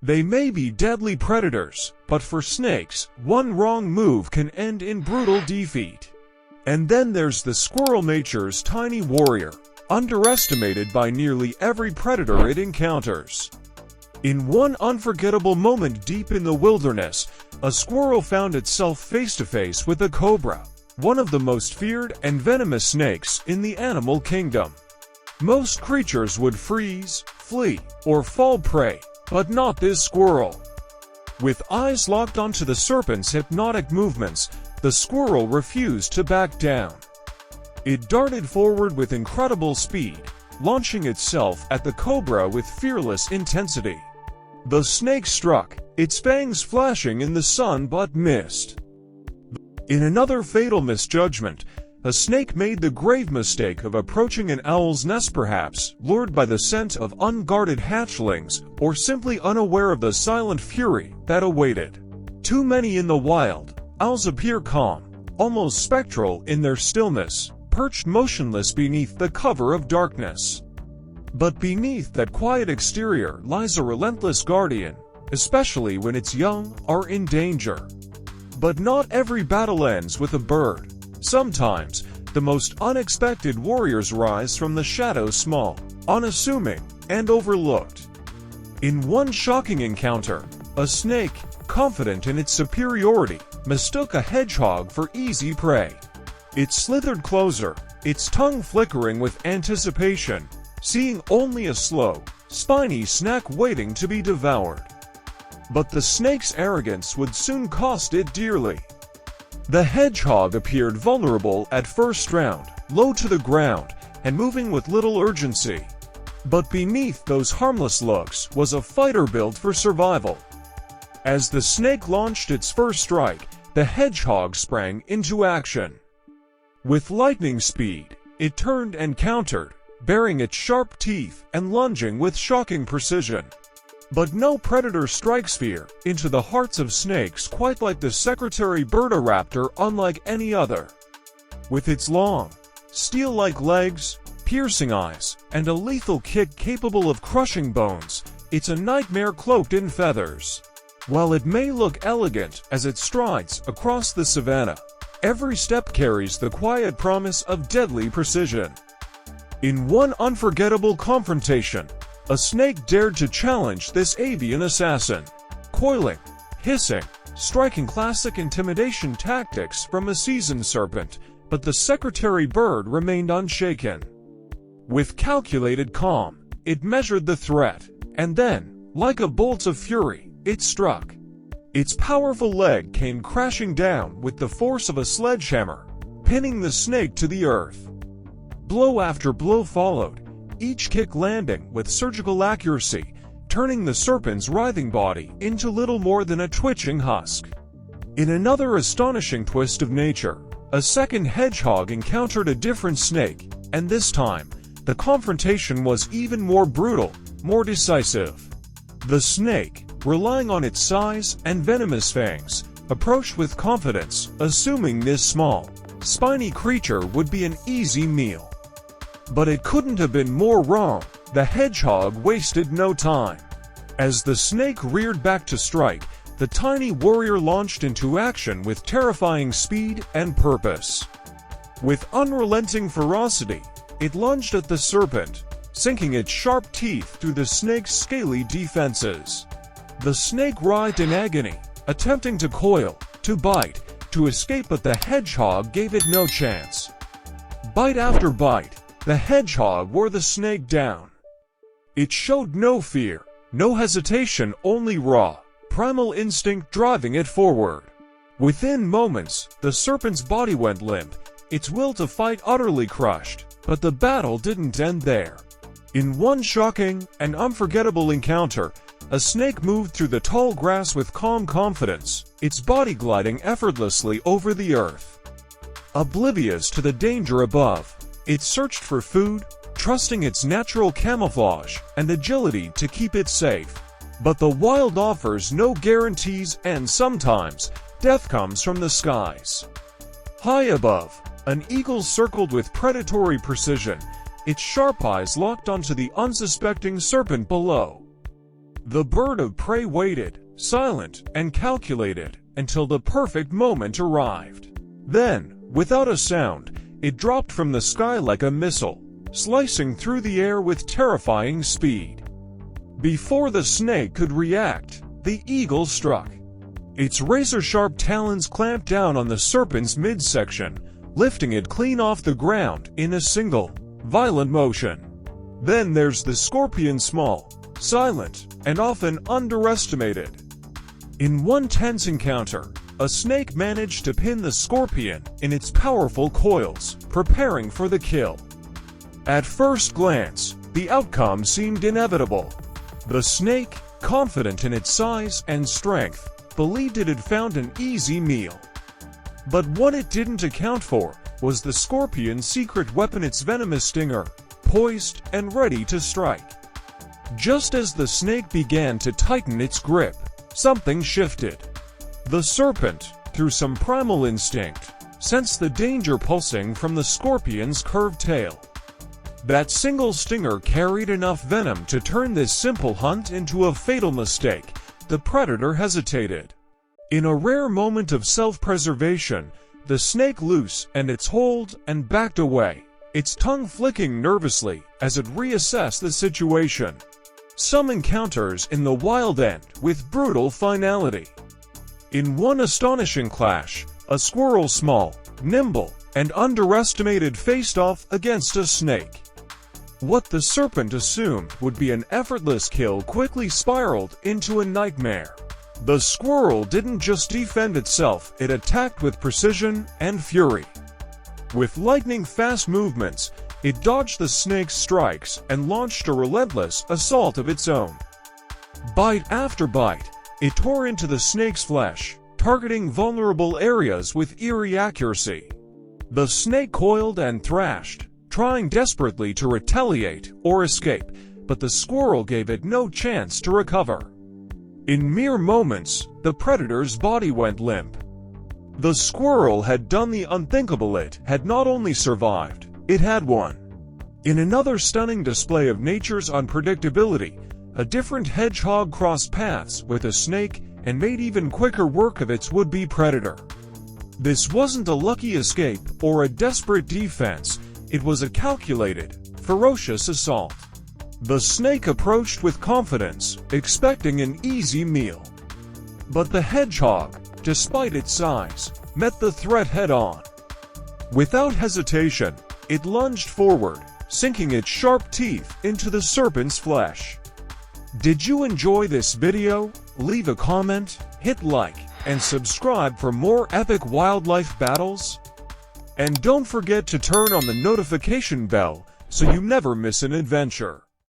They may be deadly predators, but for snakes, one wrong move can end in brutal defeat. And then there's the squirrel, nature's tiny warrior, underestimated by nearly every predator it encounters. In one unforgettable moment deep in the wilderness, a squirrel found itself face-to-face with a cobra, one of the most feared and venomous snakes in the animal kingdom. Most creatures would freeze, flee, or fall prey, but not this squirrel. With eyes locked onto the serpent's hypnotic movements, the squirrel refused to back down. It darted forward with incredible speed, launching itself at the cobra with fearless intensity. The snake struck, its fangs flashing in the sun but missed. In another fatal misjudgment, a snake made the grave mistake of approaching an owl's nest, perhaps lured by the scent of unguarded hatchlings, or simply unaware of the silent fury that awaited. Too many in the wild, owls appear calm, almost spectral in their stillness, perched motionless beneath the cover of darkness. But beneath that quiet exterior lies a relentless guardian, especially when its young are in danger. But not every battle ends with a bird. Sometimes, the most unexpected warriors rise from the shadows, small, unassuming, and overlooked. In one shocking encounter, a snake, confident in its superiority, mistook a hedgehog for easy prey. It slithered closer, its tongue flickering with anticipation, seeing only a slow, spiny snack waiting to be devoured. But the snake's arrogance would soon cost it dearly. The hedgehog appeared vulnerable at first round, low to the ground, and moving with little urgency. But beneath those harmless looks was a fighter built for survival. As the snake launched its first strike, the hedgehog sprang into action. With lightning speed, it turned and countered, baring its sharp teeth and lunging with shocking precision. But no predator strikes fear into the hearts of snakes quite like the secretary Raptor, unlike any other. With its long, steel-like legs, piercing eyes, and a lethal kick capable of crushing bones, it's a nightmare cloaked in feathers. While it may look elegant as it strides across the savannah, every step carries the quiet promise of deadly precision. In one unforgettable confrontation, a snake dared to challenge this avian assassin, coiling, hissing, striking classic intimidation tactics from a seasoned serpent, but the secretary bird remained unshaken. With calculated calm, it measured the threat, and then, like a bolt of fury, it struck. Its powerful leg came crashing down with the force of a sledgehammer, pinning the snake to the earth. Blow after blow followed, each kick landing with surgical accuracy, turning the serpent's writhing body into little more than a twitching husk. In another astonishing twist of nature, a second hedgehog encountered a different snake, and this time, the confrontation was even more brutal, more decisive. The snake, relying on its size and venomous fangs, approached with confidence, assuming this small, spiny creature would be an easy meal. But it couldn't have been more wrong. The hedgehog wasted no time. As the snake reared back to strike, the tiny warrior launched into action with terrifying speed and purpose. With unrelenting ferocity, it lunged at the serpent, sinking its sharp teeth through the snake's scaly defenses. The snake writhed in agony, attempting to coil, to bite, to escape, but the hedgehog gave it no chance. Bite after bite, the hedgehog wore the snake down. It showed no fear, no hesitation, only raw, primal instinct driving it forward. Within moments, the serpent's body went limp, its will to fight utterly crushed, but the battle didn't end there. In one shocking and unforgettable encounter, a snake moved through the tall grass with calm confidence, its body gliding effortlessly over the earth. Oblivious to the danger above, it searched for food, trusting its natural camouflage and agility to keep it safe. But the wild offers no guarantees, and sometimes, death comes from the skies. High above, an eagle circled with predatory precision, its sharp eyes locked onto the unsuspecting serpent below. The bird of prey waited, silent and calculated, until the perfect moment arrived. Then, without a sound, it dropped from the sky like a missile, slicing through the air with terrifying speed. Before the snake could react, the eagle struck. Its razor-sharp talons clamped down on the serpent's midsection, lifting it clean off the ground in a single, violent motion. Then there's the scorpion, small, silent, and often underestimated. In one tense encounter, a snake managed to pin the scorpion in its powerful coils, preparing for the kill. At first glance, the outcome seemed inevitable. The snake, confident in its size and strength, believed it had found an easy meal. But what it didn't account for was the scorpion's secret weapon, its venomous stinger, poised and ready to strike. Just as the snake began to tighten its grip, something shifted. The serpent, through some primal instinct, sensed the danger pulsing from the scorpion's curved tail. That single stinger carried enough venom to turn this simple hunt into a fatal mistake. The predator hesitated. In a rare moment of self-preservation, the snake loosened its hold and backed away, its tongue flicking nervously as it reassessed the situation. Some encounters in the wild end with brutal finality. In one astonishing clash, a squirrel, small, nimble, and underestimated, faced off against a snake. What the serpent assumed would be an effortless kill quickly spiraled into a nightmare. The squirrel didn't just defend itself, it attacked with precision and fury. With lightning-fast movements, it dodged the snake's strikes and launched a relentless assault of its own. Bite after bite, it tore into the snake's flesh, targeting vulnerable areas with eerie accuracy. The snake coiled and thrashed, trying desperately to retaliate or escape, but the squirrel gave it no chance to recover. In mere moments, the predator's body went limp. The squirrel had done the unthinkable. It had not only survived, it had won. In another stunning display of nature's unpredictability, a different hedgehog crossed paths with a snake and made even quicker work of its would-be predator. This wasn't a lucky escape or a desperate defense. It was a calculated, ferocious assault. The snake approached with confidence, expecting an easy meal. But the hedgehog, despite its size, met the threat head-on. Without hesitation, it lunged forward, sinking its sharp teeth into the serpent's flesh. Did you enjoy this video? Leave a comment, hit like, and subscribe for more epic wildlife battles. And don't forget to turn on the notification bell so you never miss an adventure.